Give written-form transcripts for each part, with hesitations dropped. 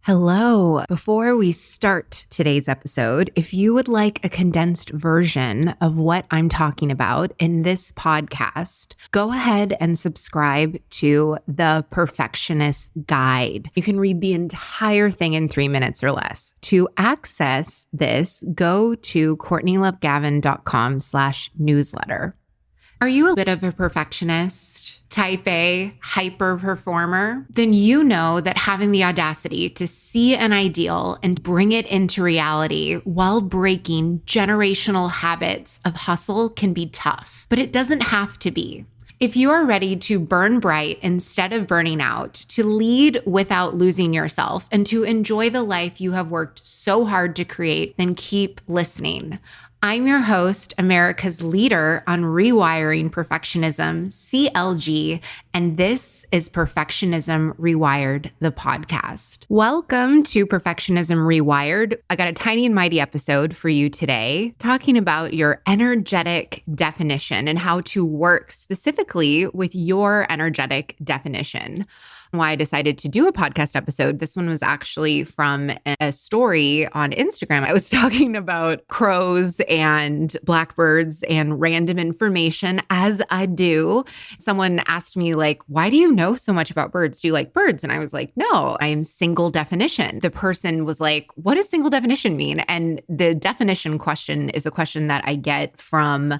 Hello. Before we start today's episode, if you would like a condensed version of what I'm talking about in this podcast, go ahead and subscribe to The Perfectionist Guide. You can read the entire thing in 3 minutes or less. To access this, go to CourtneyLoveGavin.com/newsletter. Are you a bit of a perfectionist? Type A, hyper performer? Then you know that having the audacity to see an ideal and bring it into reality while breaking generational habits of hustle can be tough, but it doesn't have to be. If you are ready to burn bright instead of burning out, to lead without losing yourself, and to enjoy the life you have worked so hard to create, then keep listening. I'm your host, America's leader on rewiring perfectionism, CLG, and this is Perfectionism Rewired, the podcast. Welcome to Perfectionism Rewired. I got a tiny and mighty episode for you today, talking about your energetic definition and how to work specifically with your energetic definition. Why I decided to do a podcast episode. This one was actually from a story on Instagram. I was talking about crows and blackbirds and random information, as I do. Someone asked me, why do you know so much about birds? Do you like birds? And I was like, no, I am single definition. The person was like, what does single definition mean? And the definition question is a question that I get from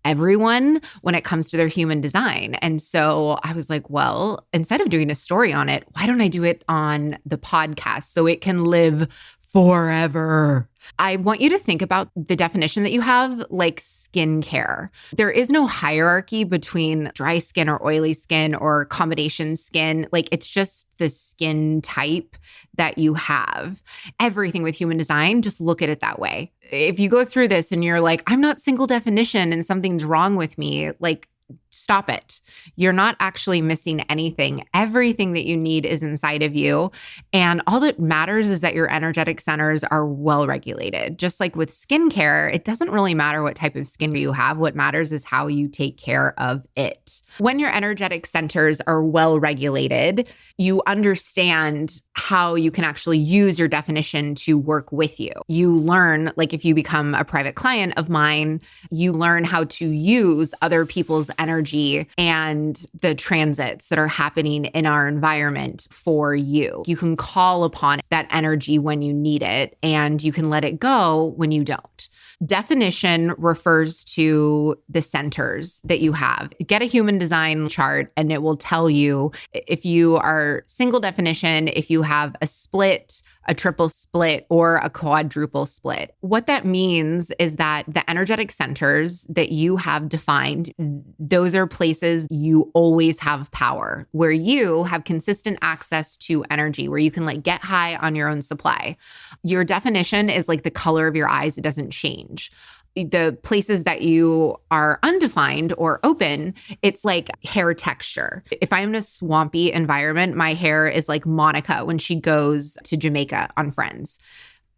everyone when it comes to their human design. And so I was like, well, instead of doing a story on it, why don't I do it on the podcast so it can live forever? I want you to think about the definition that you have like skincare. There is no hierarchy between dry skin or oily skin or combination skin. It's just the skin type that you have. Everything with human design, just look at it that way. If you go through this and you're like, I'm not single definition and something's wrong with me, stop it. You're not actually missing anything. Everything that you need is inside of you. And all that matters is that your energetic centers are well regulated. Just like with skincare, it doesn't really matter what type of skin you have. What matters is how you take care of it. When your energetic centers are well regulated, you understand how you can actually use your definition to work with you. You learn, if you become a private client of mine, you learn how to use other people's energy and the transits that are happening in our environment for you. You can call upon that energy when you need it, and you can let it go when you don't. Definition refers to the centers that you have. Get a human design chart and it will tell you if you are single definition, if you have a split, a triple split, or a quadruple split. What that means is that the energetic centers that you have defined, those are places you always have power, where you have consistent access to energy, where you can get high on your own supply. Your definition is like the color of your eyes. It doesn't change. The places that you are undefined or open, it's like hair texture. If I'm in a swampy environment, my hair is like Monica when she goes to Jamaica on Friends.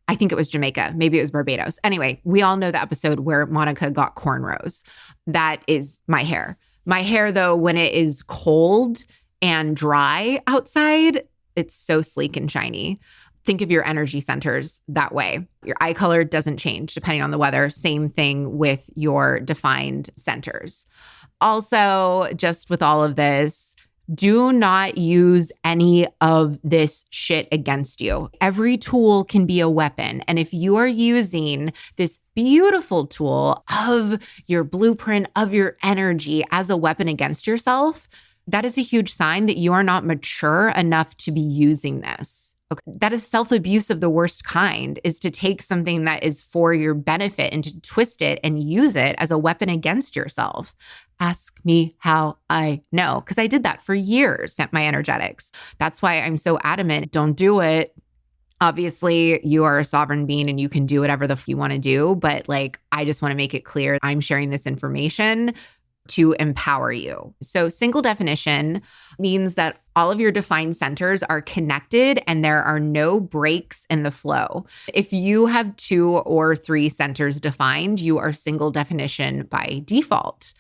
I think it was Jamaica. Maybe it was Barbados. Anyway, we all know the episode where Monica got cornrows. That is my hair. My hair, though, when it is cold and dry outside, it's so sleek and shiny. Think of your energy centers that way. Your eye color doesn't change depending on the weather. Same thing with your defined centers. Also, just with all of this, do not use any of this shit against you. Every tool can be a weapon. And if you are using this beautiful tool of your blueprint, of your energy as a weapon against yourself, that is a huge sign that you are not mature enough to be using this. Okay. That is self-abuse of the worst kind, is to take something that is for your benefit and to twist it and use it as a weapon against yourself. Ask me how I know, because I did that for years at my energetics. That's why I'm so adamant. Don't do it. Obviously, you are a sovereign being and you can do whatever the f you want to do. But I just want to make it clear I'm sharing this information to empower you. So single definition means that All of your defined centers are connected and there are no breaks in the flow. If you have 2 or 3 centers defined, you are single definition by default.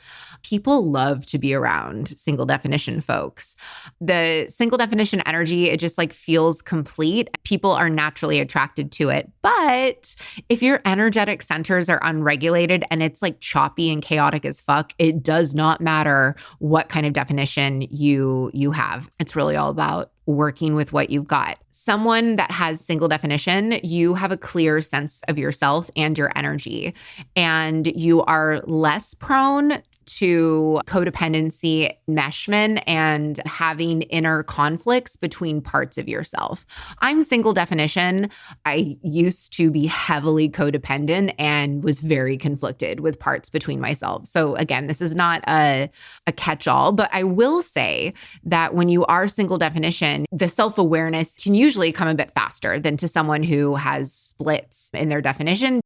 People love to be around single definition folks. The single definition energy, it just like feels complete. People are naturally attracted to it. But if your energetic centers are unregulated and it's like choppy and chaotic as fuck, it does not matter what kind of definition you have. It's really all about working with what you've got. Someone that has single definition, you have a clear sense of yourself and your energy, and you are less prone to codependency, meshment, and having inner conflicts between parts of yourself. I'm single definition. I used to be heavily codependent and was very conflicted with parts between myself. So again, this is not a catch-all, but I will say that when you are single definition, the self-awareness can usually come a bit faster than to someone who has splits in their definition.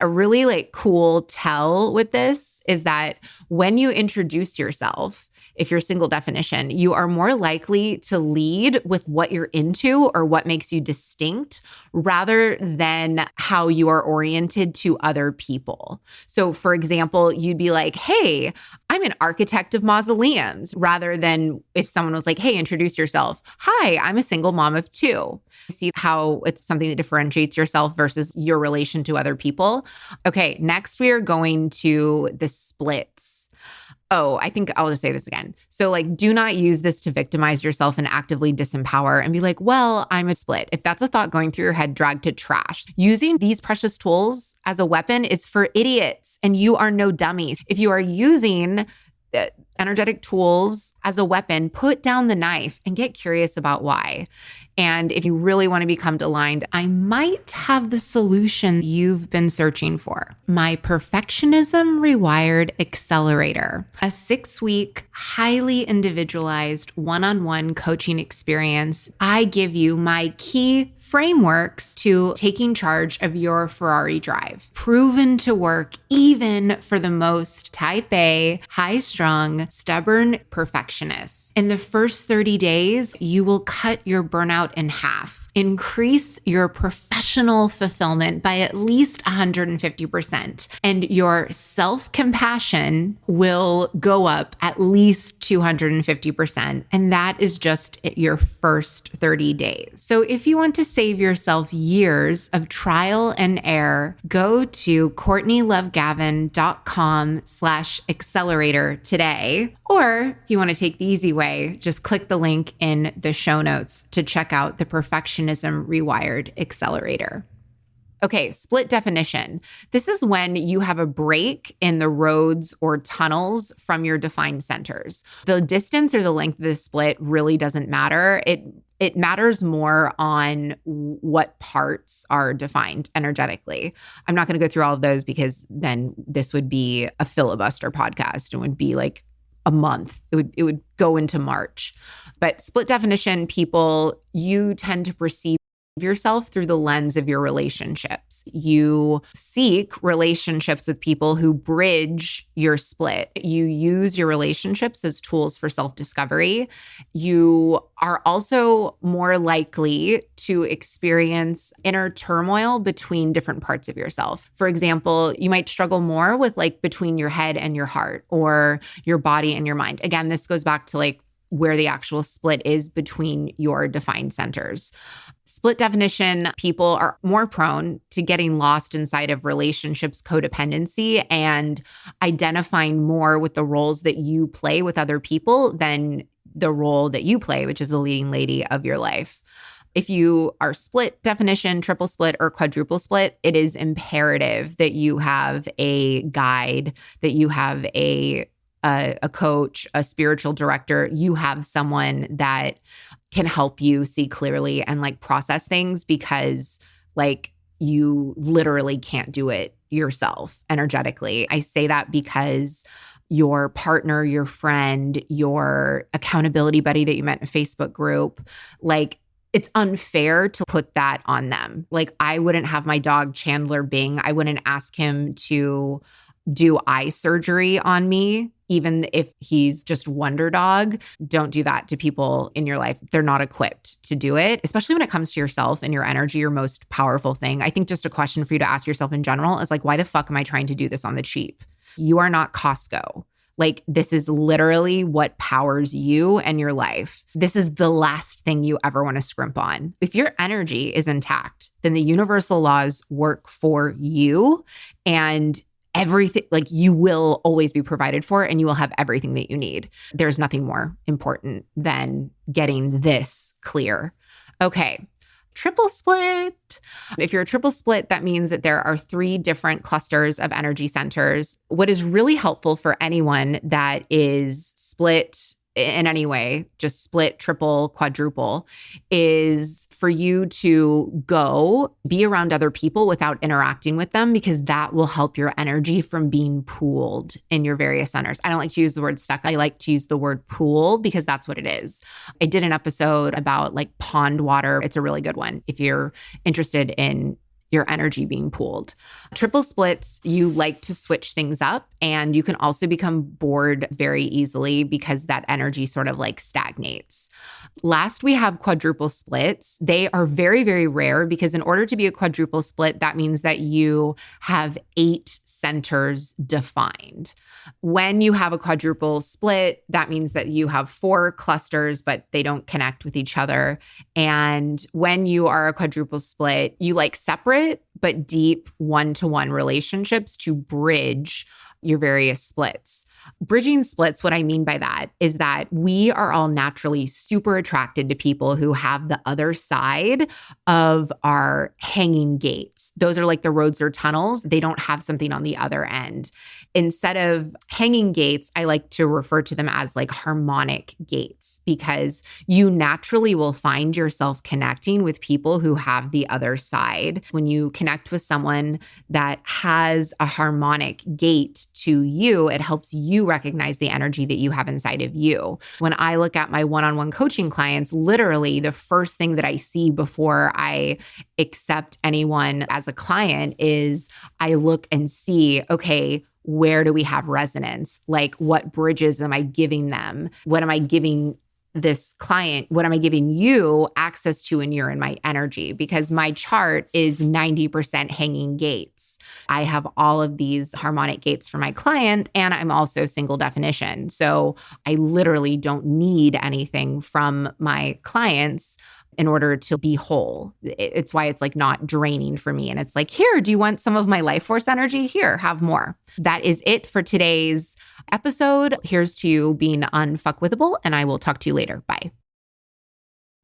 A really like cool tell with this is that when you introduce yourself, if you're single definition, you are more likely to lead with what you're into or what makes you distinct rather than how you are oriented to other people. So for example, you'd be like, hey, I'm an architect of mausoleums, rather than if someone was like, hey, introduce yourself. Hi, I'm a single mom of 2. See how it's something that differentiates yourself versus your relation to other people. Okay, next we are going to the splits. Oh, I think I'll just say this again. So like, do not use this to victimize yourself and actively disempower and be like, well, I'm a split. If that's a thought going through your head, drag to trash. Using these precious tools as a weapon is for idiots, and you are no dummies. If you are using energetic tools as a weapon, put down the knife and get curious about why. And if you really want to become aligned, I might have the solution you've been searching for. My Perfectionism Rewired Accelerator, a 6-week, highly individualized one-on-one coaching experience. I give you my key frameworks to taking charge of your Ferrari drive, proven to work even for the most type A, high-strung, stubborn perfectionists. In the first 30 days, you will cut your burnout in half, increase your professional fulfillment by at least 150%, and your self-compassion will go up at least 250%. And that is just your first 30 days. So if you want to save yourself years of trial and error, go to CourtneyLoveGavin.com/accelerator today. Or if you want to take the easy way, just click the link in the show notes to check out the Perfectionism Rewired Accelerator. Okay, split definition. This is when you have a break in the roads or tunnels from your defined centers. The distance or the length of the split really doesn't matter. It matters more on what parts are defined energetically. I'm not going to go through all of those because then this would be a filibuster podcast. It would be like a month. It would go into March. But split definition people, you tend to perceive yourself through the lens of your relationships. You seek relationships with people who bridge your split. You use your relationships as tools for self-discovery. You are also more likely to experience inner turmoil between different parts of yourself. For example, you might struggle more with like between your head and your heart, or your body and your mind. Again, this goes back to like where the actual split is between your defined centers. Split definition people are more prone to getting lost inside of relationships, codependency, and identifying more with the roles that you play with other people than the role that you play, which is the leading lady of your life. If you are split definition, triple split, or quadruple split, it is imperative that you have a guide, that you have a coach, a spiritual director. You have someone that can help you see clearly and like process things, because like you literally can't do it yourself energetically. I say that because your partner, your friend, your accountability buddy that you met in a Facebook group, like it's unfair to put that on them. Like I wouldn't have my dog Chandler Bing, I wouldn't ask him to do eye surgery on me even if he's just wonder dog. Don't do that to people in your life. They're not equipped to do it, especially when it comes to yourself and your energy, your most powerful thing. I think just a question for you to ask yourself in general is like, why the fuck am I trying to do this on the cheap? You are not Costco. Like, this is literally what powers you and your life. This is the last thing you ever want to scrimp on. If your energy is intact, then the universal laws work for you, and everything, like, you will always be provided for and you will have everything that you need. There's nothing more important than getting this clear. Okay. Triple split. If you're a triple split, that means that there are 3 different clusters of energy centers. What is really helpful for anyone that is split in any way, just split, triple, quadruple, is for you to go be around other people without interacting with them, because that will help your energy from being pooled in your various centers. I don't like to use the word stuck. I like to use the word pool because that's what it is. I did an episode about like pond water. It's a really good one if you're interested in your energy being pooled. Triple splits, you like to switch things up, and you can also become bored very easily because that energy sort of like stagnates. Last, we have quadruple splits. They are very, very rare because in order to be a quadruple split, that means that you have 8 centers defined. When you have a quadruple split, that means that you have 4 clusters, but they don't connect with each other. And when you are a quadruple split, you like separate but deep one-to-one relationships to bridge your various splits. Bridging splits, what I mean by that is that we are all naturally super attracted to people who have the other side of our hanging gates. Those are like the roads or tunnels. They don't have something on the other end. Instead of hanging gates, I like to refer to them as like harmonic gates, because you naturally will find yourself connecting with people who have the other side. When you connect with someone that has a harmonic gate to you, it helps you recognize the energy that you have inside of you. When I look at my one-on-one coaching clients, literally the first thing that I see before I accept anyone as a client is I look and see, okay, where do we have resonance? Like, what bridges am I giving them? What am I giving this client? What am I giving you access to when you're in my energy? Because my chart is 90% hanging gates. I have all of these harmonic gates for my client, and I'm also single definition. So I literally don't need anything from my clients in order to be whole. It's why it's like not draining for me. And it's like, here, do you want some of my life force energy? Here, have more. That is it for today's episode. Here's to you being unfuckwithable, and I will talk to you later. Bye.